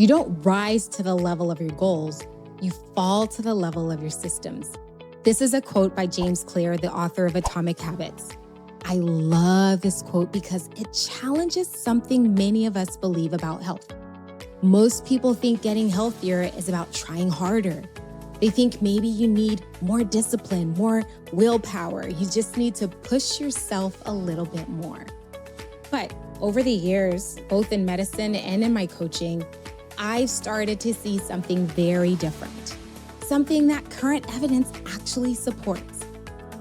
You don't rise to the level of your goals, you fall to the level of your systems. This is a quote by James Clear, the author of Atomic Habits. I love this quote because it challenges something many of us believe about health. Most people think getting healthier is about trying harder. They think maybe you need more discipline, more willpower. You just need to push yourself a little bit more. But over the years, both in medicine and in my coaching, I've started to see something very different. Something that current evidence actually supports.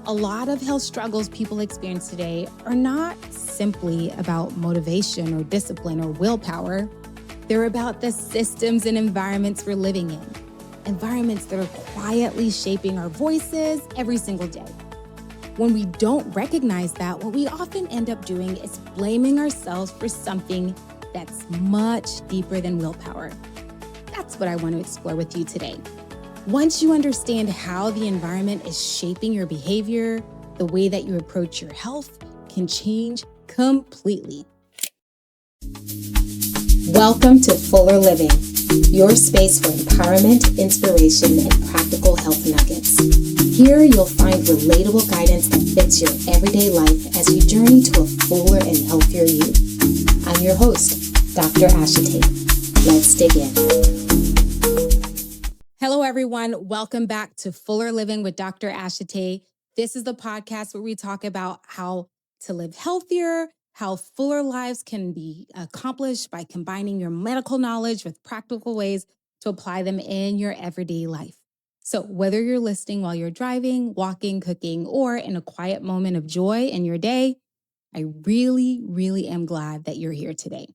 A lot of health struggles people experience today are not simply about motivation or discipline or willpower. They're about the systems and environments we're living in. Environments that are quietly shaping our voices every single day. When we don't recognize that, what we often end up doing is blaming ourselves for something that's much deeper than willpower. That's what I want to explore with you today. Once you understand how the environment is shaping your behavior, the way that you approach your health can change completely. Welcome to Fuller Living, your space for empowerment, inspiration, and practical health nuggets. Here you'll find relatable guidance that fits your everyday life as you journey to a fuller and healthier you. I'm your host, Dr. Ashitey. Let's dig in. Hello, everyone. Welcome back to Fuller Living with Dr. Ashitey. This is the podcast where we talk about how to live healthier, how fuller lives can be accomplished by combining your medical knowledge with practical ways to apply them in your everyday life. So whether you're listening while you're driving, walking, cooking, or in a quiet moment of joy in your day, I really am glad that you're here today.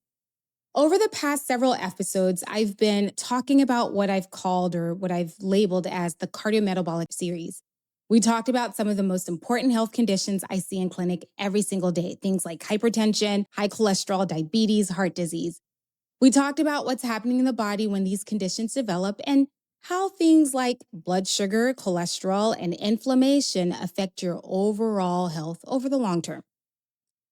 Over the past several episodes, I've been talking about what I've called or what I've labeled as the cardiometabolic series. We talked about some of the most important health conditions I see in clinic every single day, things like hypertension, high cholesterol, diabetes, heart disease. We talked about what's happening in the body when these conditions develop and how things like blood sugar, cholesterol, and inflammation affect your overall health over the long term.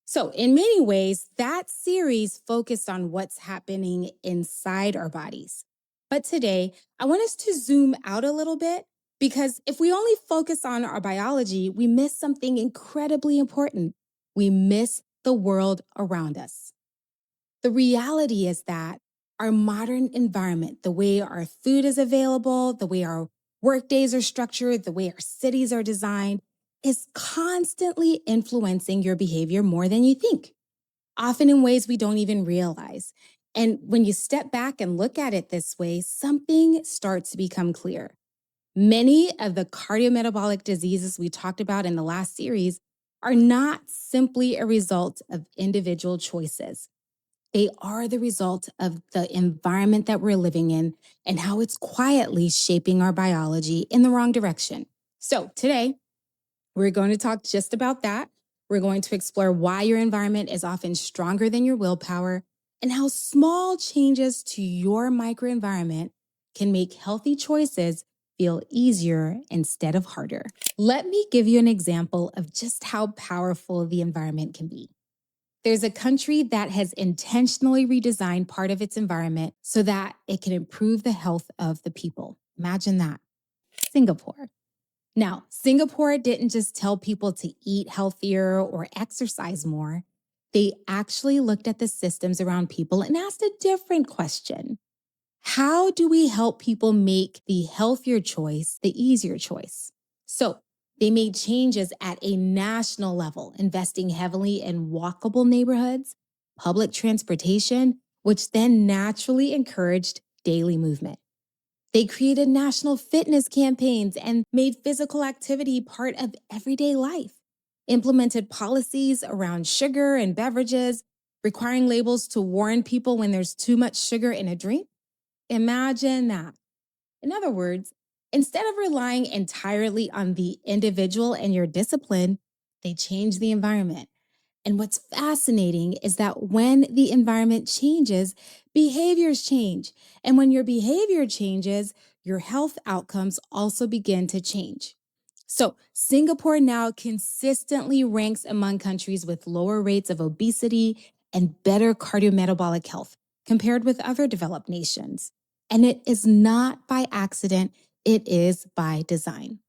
So in many ways, that series focused on what's happening inside our bodies. But today, I want us to zoom out a little bit because if we only focus on our biology, we miss something incredibly important. We miss the world around us. The reality is that our modern environment, the way our food is available, the way our work days are structured, the way our cities are designed, is constantly influencing your behavior more than you think, often in ways we don't even realize. And when you step back and look at it this way, something starts to become clear. Many of the cardiometabolic diseases we talked about in the last series are not simply a result of individual choices. They are the result of the environment that we're living in and how it's quietly shaping our biology in the wrong direction. So today, we're going to talk just about that. We're going to explore why your environment is often stronger than your willpower and how small changes to your microenvironment can make healthy choices feel easier instead of harder. Let me give you an example of just how powerful the environment can be. There's a country that has intentionally redesigned part of its environment so that it can improve the health of the people. Imagine that. Singapore. Now, Singapore didn't just tell people to eat healthier or exercise more. They actually looked at the systems around people and asked a different question. How do we help people make the healthier choice the easier choice? So they made changes at a national level, investing heavily in walkable neighborhoods, public transportation, which then naturally encouraged daily movement. They created national fitness campaigns and made physical activity part of everyday life, implemented policies around sugar and beverages, requiring labels to warn people when there's too much sugar in a drink. Imagine that. In other words, instead of relying entirely on the individual and your discipline, they changed the environment. And what's fascinating is that when the environment changes, behaviors change. And when your behavior changes, your health outcomes also begin to change. So Singapore now consistently ranks among countries with lower rates of obesity and better cardiometabolic health, compared with other developed nations. And it is not by accident, it is by design.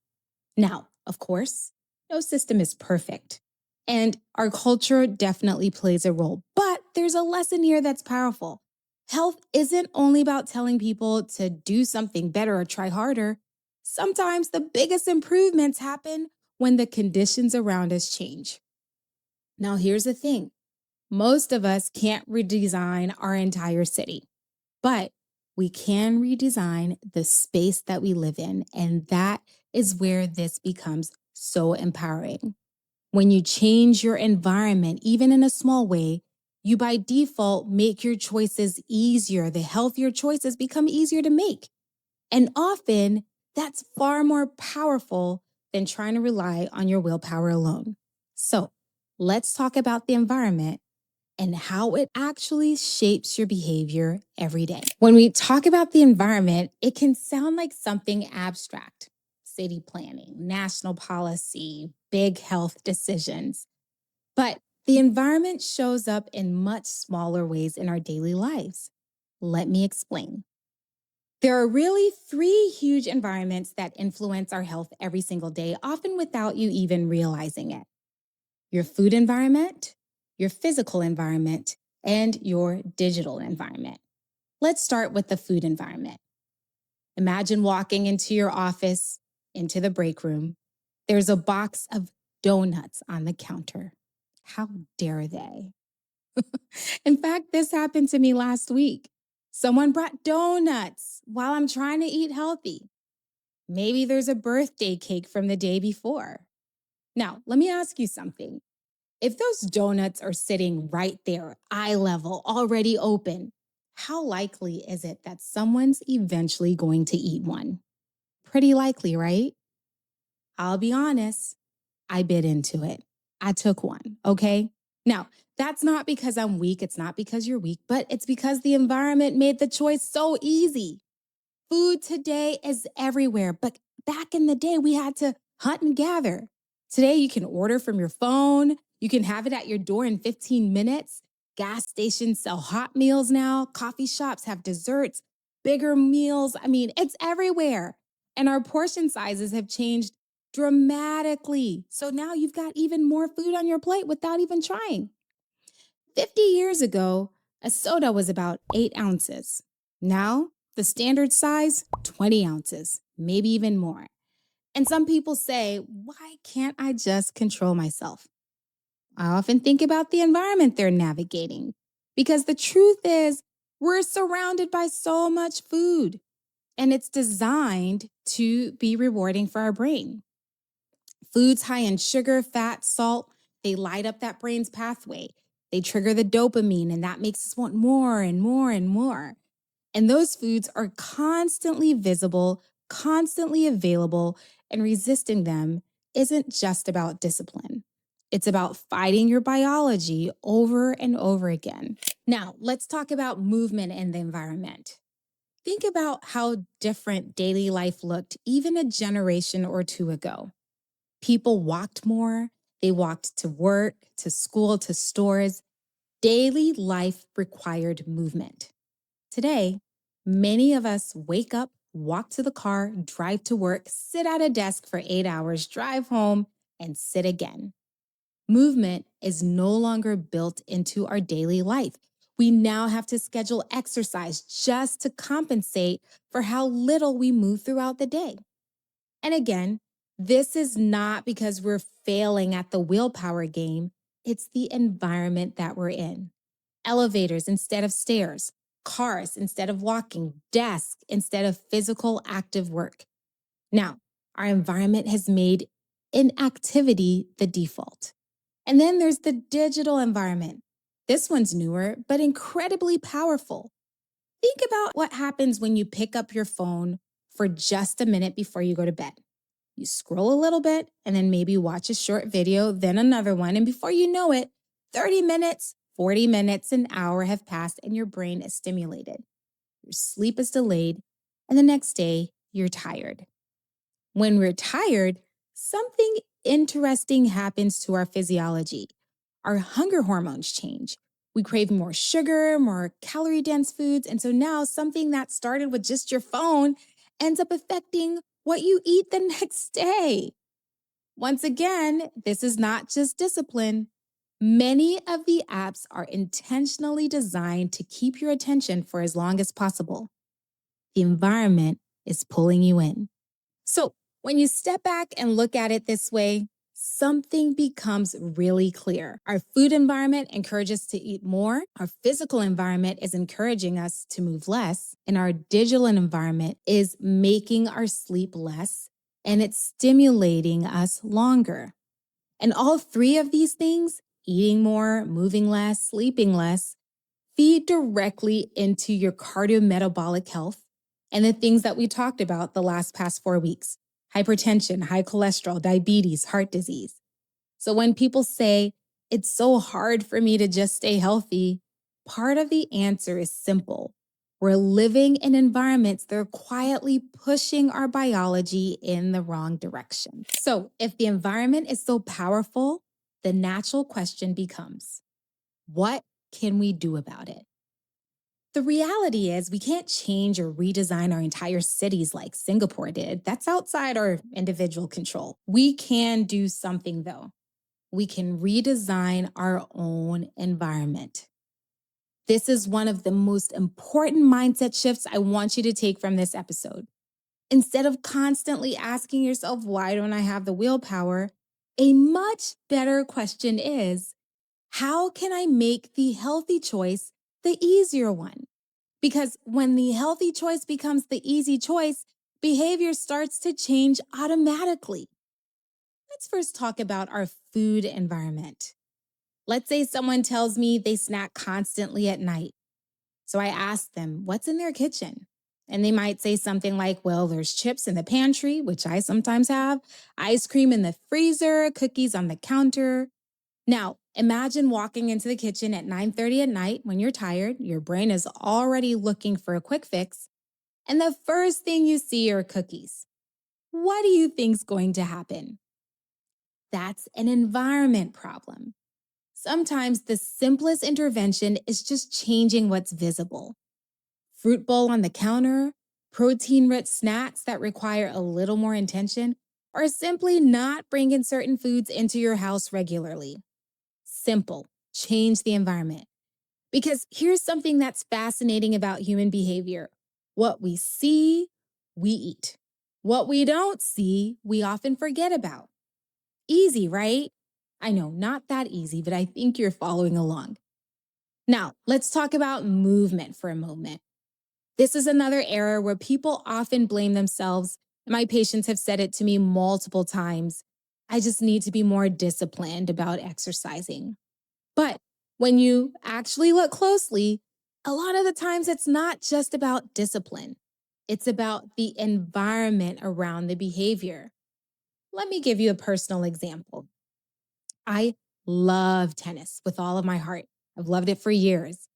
Now, of course, no system is perfect. And our culture definitely plays a role. But there's a lesson here that's powerful. Health isn't only about telling people to do something better or try harder. Sometimes the biggest improvements happen when the conditions around us change. Now, here's the thing. Most of us can't redesign our entire city, but we can redesign the space that we live in. And that is where this becomes so empowering. When you change your environment, even in a small way, you by default make your choices easier. The healthier choices become easier to make. And often that's far more powerful than trying to rely on your willpower alone. So let's talk about the environment and how it actually shapes your behavior every day. When we talk about the environment, it can sound like something abstract: city planning, national policy, big health decisions. But the environment shows up in much smaller ways in our daily lives. Let me explain. There are really three huge environments that influence our health every single day, often without you even realizing it: your food environment, your physical environment, and your digital environment. Let's start with the food environment. Imagine walking into your office, into the break room. There's a box of donuts on the counter. How dare they? In fact, this happened to me last week. Someone brought donuts while I'm trying to eat healthy. Maybe there's a birthday cake from the day before. Now, let me ask you something. If those donuts are sitting right there, eye level, already open, how likely is it that someone's eventually going to eat one? Pretty likely, right? I'll be honest, I bit into it. I took one, okay? Now, that's not because I'm weak. It's not because you're weak, but it's because the environment made the choice so easy. Food today is everywhere, but back in the day, we had to hunt and gather. Today, you can order from your phone. You can have it at your door in 15 minutes. Gas stations sell hot meals now. Coffee shops have desserts, bigger meals. I mean, it's everywhere. And our portion sizes have changed dramatically. So now you've got even more food on your plate without even trying. 50 years ago, a soda was about 8 ounces. Now, the standard size, 20 ounces, maybe even more. And some people say, why can't I just control myself? I often think about the environment they're navigating, because the truth is, we're surrounded by so much food, and it's designed to be rewarding for our brain. Foods high in sugar, fat, salt, they light up that brain's pathway. They trigger the dopamine, and that makes us want more and more and more. And those foods are constantly visible, constantly available, and resisting them isn't just about discipline. It's about fighting your biology over and over again. Now, let's talk about movement in the environment. Think about how different daily life looked even a generation or two ago. People walked more, they walked to work, to school, to stores. Daily life required movement. Today, many of us wake up, walk to the car, drive to work, sit at a desk for 8 hours, drive home, and sit again. Movement is no longer built into our daily life. We now have to schedule exercise just to compensate for how little we move throughout the day. And again, this is not because we're failing at the willpower game. It's the environment that we're in. Elevators instead of stairs, cars instead of walking, desks instead of physical active work. Now, our environment has made inactivity the default. And then there's the digital environment. This one's newer, but incredibly powerful. Think about what happens when you pick up your phone for just a minute before you go to bed. You scroll a little bit and then maybe watch a short video, then another one. And before you know it, 30 minutes, 40 minutes, an hour have passed and your brain is stimulated. Your sleep is delayed, and the next day, you're tired. When we're tired, something interesting happens to our physiology. Our hunger hormones change. We crave more sugar, more calorie dense foods. And so now something that started with just your phone ends up affecting what you eat the next day. Once again, this is not just discipline. Many of the apps are intentionally designed to keep your attention for as long as possible. The environment is pulling you in. So, when you step back and look at it this way, something becomes really clear. Our food environment encourages us to eat more, our physical environment is encouraging us to move less, and our digital environment is making our sleep less and it's stimulating us longer. And all three of these things, eating more, moving less, sleeping less, feed directly into your cardiometabolic health and the things that we talked about the past 4 weeks: hypertension, high cholesterol, diabetes, heart disease. So when people say, it's so hard for me to just stay healthy, part of the answer is simple. We're living in environments that are quietly pushing our biology in the wrong direction. So if the environment is so powerful, the natural question becomes, what can we do about it? The reality is, we can't change or redesign our entire cities like Singapore did. That's outside our individual control. We can do something, though. We can redesign our own environment. This is one of the most important mindset shifts I want you to take from this episode. Instead of constantly asking yourself, why don't I have the willpower? A much better question is, how can I make the healthy choice the easier one? Because when the healthy choice becomes the easy choice, behavior starts to change automatically. Let's first talk about our food environment. Let's say someone tells me they snack constantly at night. So I ask them, what's in their kitchen? And they might say something like, well, there's chips in the pantry, which I sometimes have, ice cream in the freezer, cookies on the counter. Now, imagine walking into the kitchen at 9:30 at night when you're tired, your brain is already looking for a quick fix, and the first thing you see are cookies. What do you think's going to happen? That's an environment problem. Sometimes the simplest intervention is just changing what's visible. Fruit bowl on the counter, protein-rich snacks that require a little more intention, or simply not bringing certain foods into your house regularly. Simple. Change the environment. Because here's something that's fascinating about human behavior. What we see, we eat. What we don't see, we often forget about. Easy, right? I know, not that easy, but I think you're following along. Now, let's talk about movement for a moment. This is another area where people often blame themselves. My patients have said it to me multiple times. I just need to be more disciplined about exercising. But when you actually look closely, a lot of the times it's not just about discipline. It's about the environment around the behavior. Let me give you a personal example. I love tennis with all of my heart. I've loved it for years.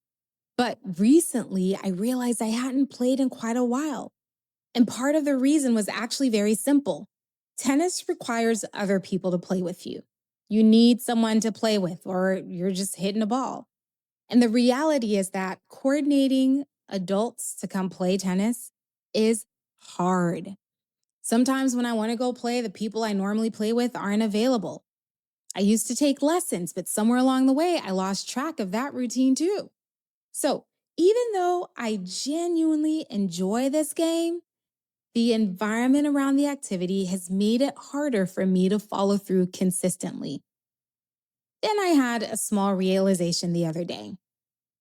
But recently, I realized I hadn't played in quite a while. And part of the reason was actually very simple. Tennis requires other people to play with you. You need someone to play with, or you're just hitting a ball. And the reality is that coordinating adults to come play tennis is hard. Sometimes when I want to go play, the people I normally play with aren't available. I used to take lessons, but somewhere along the way, I lost track of that routine too. So even though I genuinely enjoy this game, the environment around the activity has made it harder for me to follow through consistently. Then I had a small realization the other day.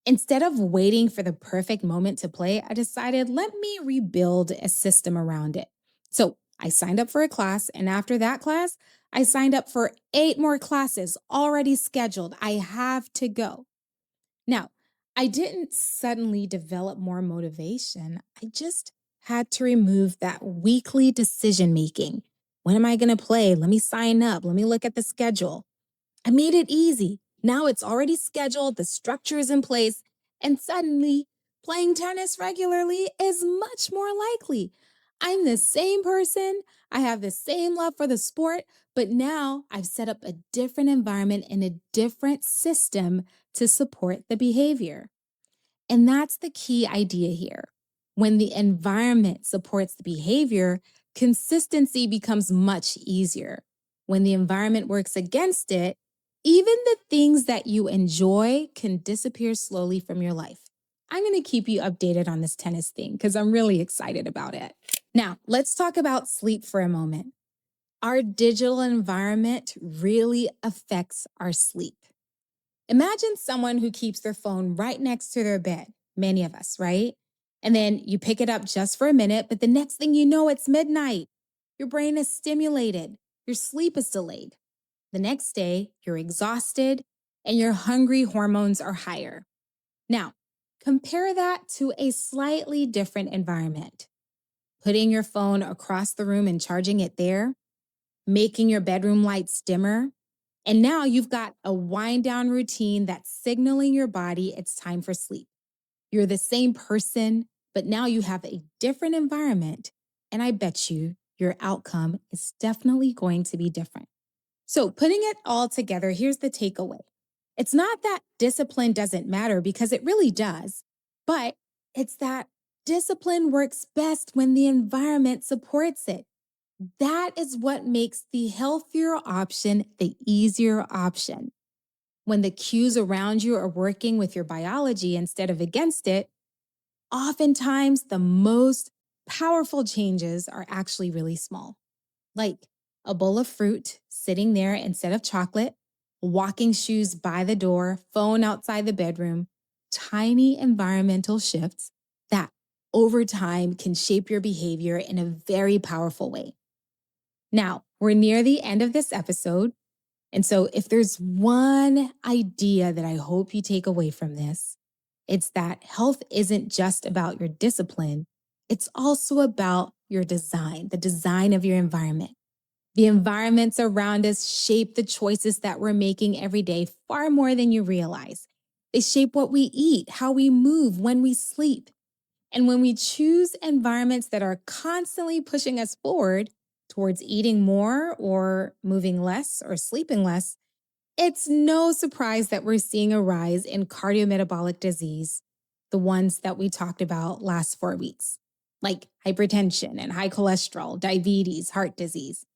Instead of waiting for the perfect moment to play, I decided, let me rebuild a system around it. So I signed up for a class, and after that class, I signed up for 8 more classes already scheduled. I have to go. Now, I didn't suddenly develop more motivation. I just had to remove that weekly decision making. When am I going to play? Let me sign up. Let me look at the schedule. I made it easy. Now it's already scheduled, the structure is in place, and suddenly playing tennis regularly is much more likely. I'm the same person, I have the same love for the sport, But now I've set up a different environment and a different system to support the behavior. And that's the key idea here. When the environment supports the behavior, consistency becomes much easier. When the environment works against it, even the things that you enjoy can disappear slowly from your life. I'm going to keep you updated on this tennis thing because I'm really excited about it. Now, let's talk about sleep for a moment. Our digital environment really affects our sleep. Imagine someone who keeps their phone right next to their bed, many of us, right? And then you pick it up just for a minute, but the next thing you know, it's midnight. Your brain is stimulated, your sleep is delayed. The next day, you're exhausted and your hungry hormones are higher. Now, compare that to a slightly different environment. Putting your phone across the room and charging it there, making your bedroom lights dimmer. And now you've got a wind down routine that's signaling your body it's time for sleep. You're the same person, but now you have a different environment. And I bet you your outcome is definitely going to be different. So, putting it all together, here's the takeaway. It's not that discipline doesn't matter because it really does, but it's that discipline works best when the environment supports it. That is what makes the healthier option the easier option. When the cues around you are working with your biology instead of against it, oftentimes the most powerful changes are actually really small, like a bowl of fruit sitting there instead of chocolate, walking shoes by the door, phone outside the bedroom, tiny environmental shifts that over time can shape your behavior in a very powerful way. Now, we're near the end of this episode. And so, if there's one idea that I hope you take away from this, it's that health isn't just about your discipline, it's also about your design, the design of your environment. The environments around us shape the choices that we're making every day far more than you realize. They shape what we eat, how we move, when we sleep. And when we choose environments that are constantly pushing us forward towards eating more or moving less or sleeping less, it's no surprise that we're seeing a rise in cardiometabolic disease, the ones that we talked about last 4 weeks, like hypertension and high cholesterol, diabetes, heart disease.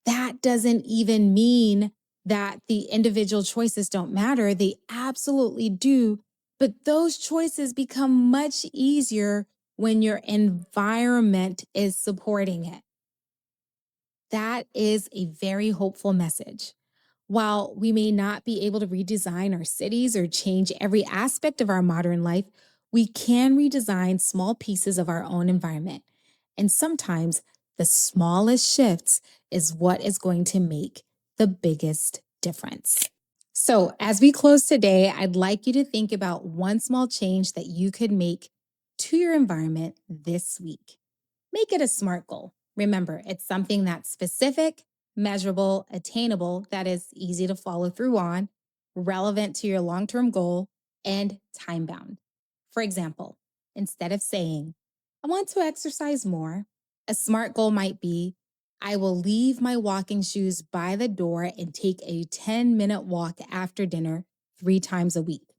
That doesn't even mean that the individual choices don't matter. They absolutely do. But those choices become much easier when your environment is supporting it. That is a very hopeful message. While we may not be able to redesign our cities or change every aspect of our modern life, we can redesign small pieces of our own environment. And sometimes the smallest shifts is what is going to make the biggest difference. So, as we close today, I'd like you to think about one small change that you could make to your environment this week. Make it a SMART goal. Remember, it's something that's specific, measurable, attainable, that is easy to follow through on, relevant to your long term goal, and time bound. For example, instead of saying, I want to exercise more, a SMART goal might be, I will leave my walking shoes by the door and take a 10-minute walk after dinner 3 times a week.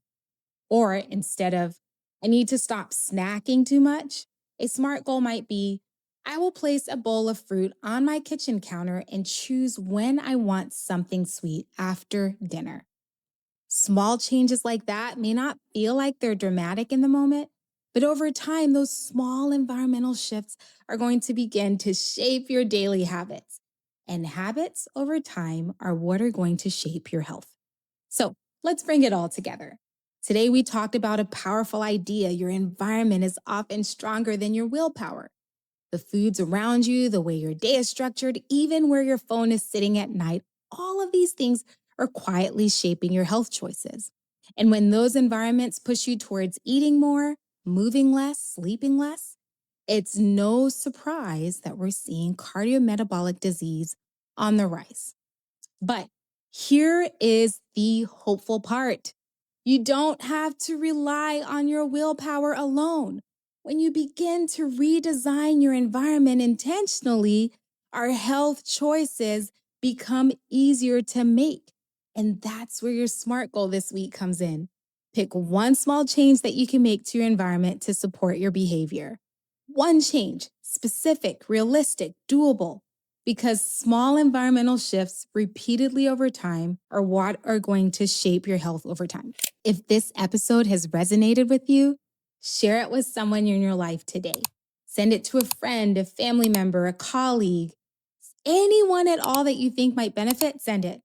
Or instead of, I need to stop snacking too much, a SMART goal might be, I will place a bowl of fruit on my kitchen counter and choose when I want something sweet after dinner. Small changes like that may not feel like they're dramatic in the moment, but over time, those small environmental shifts are going to begin to shape your daily habits. And habits over time are what are going to shape your health. So let's bring it all together. Today, we talked about a powerful idea. Your environment is often stronger than your willpower. The foods around you, the way your day is structured, even where your phone is sitting at night, all of these things are quietly shaping your health choices. And when those environments push you towards eating more, moving less, sleeping less, it's no surprise that we're seeing cardiometabolic disease on the rise. But here is the hopeful part. You don't have to rely on your willpower alone. When you begin to redesign your environment intentionally, our health choices become easier to make. And that's where your SMART goal this week comes in. Pick one small change that you can make to your environment to support your behavior. One change, specific, realistic, doable, because small environmental shifts repeatedly over time are what are going to shape your health over time. If this episode has resonated with you, share it with someone in your life today. Send it to a friend, a family member, a colleague, anyone at all that you think might benefit, send it.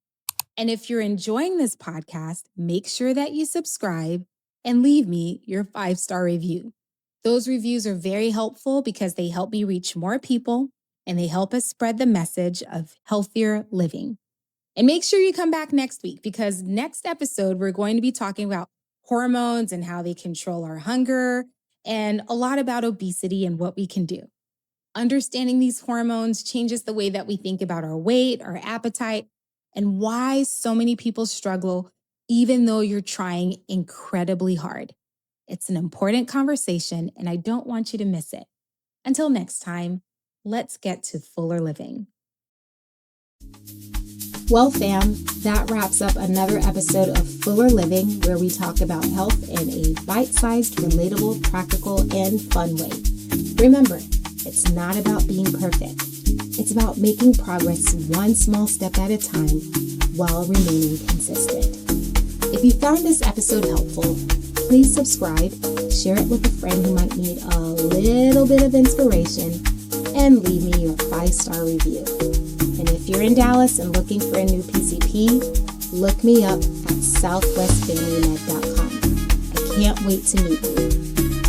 And if you're enjoying this podcast, make sure that you subscribe and leave me your 5-star review. Those reviews are very helpful because they help me reach more people and they help us spread the message of healthier living. And make sure you come back next week because next episode, we're going to be talking about hormones and how they control our hunger and a lot about obesity and what we can do. Understanding these hormones changes the way that we think about our weight, our appetite, and why so many people struggle even though you're trying incredibly hard. It's an important conversation and I don't want you to miss it. Until next time, let's get to fuller living. Well, fam, that wraps up another episode of Fuller Living, where we talk about health in a bite-sized, relatable, practical, and fun way. Remember, it's not about being perfect. It's about making progress one small step at a time while remaining consistent. If you found this episode helpful, please subscribe, share it with a friend who might need a little bit of inspiration, and leave me your 5-star review. And if you're in Dallas and looking for a new PCP, look me up at southwestfamilymed.com. I can't wait to meet you.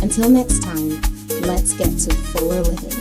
Until next time, let's get to fuller living.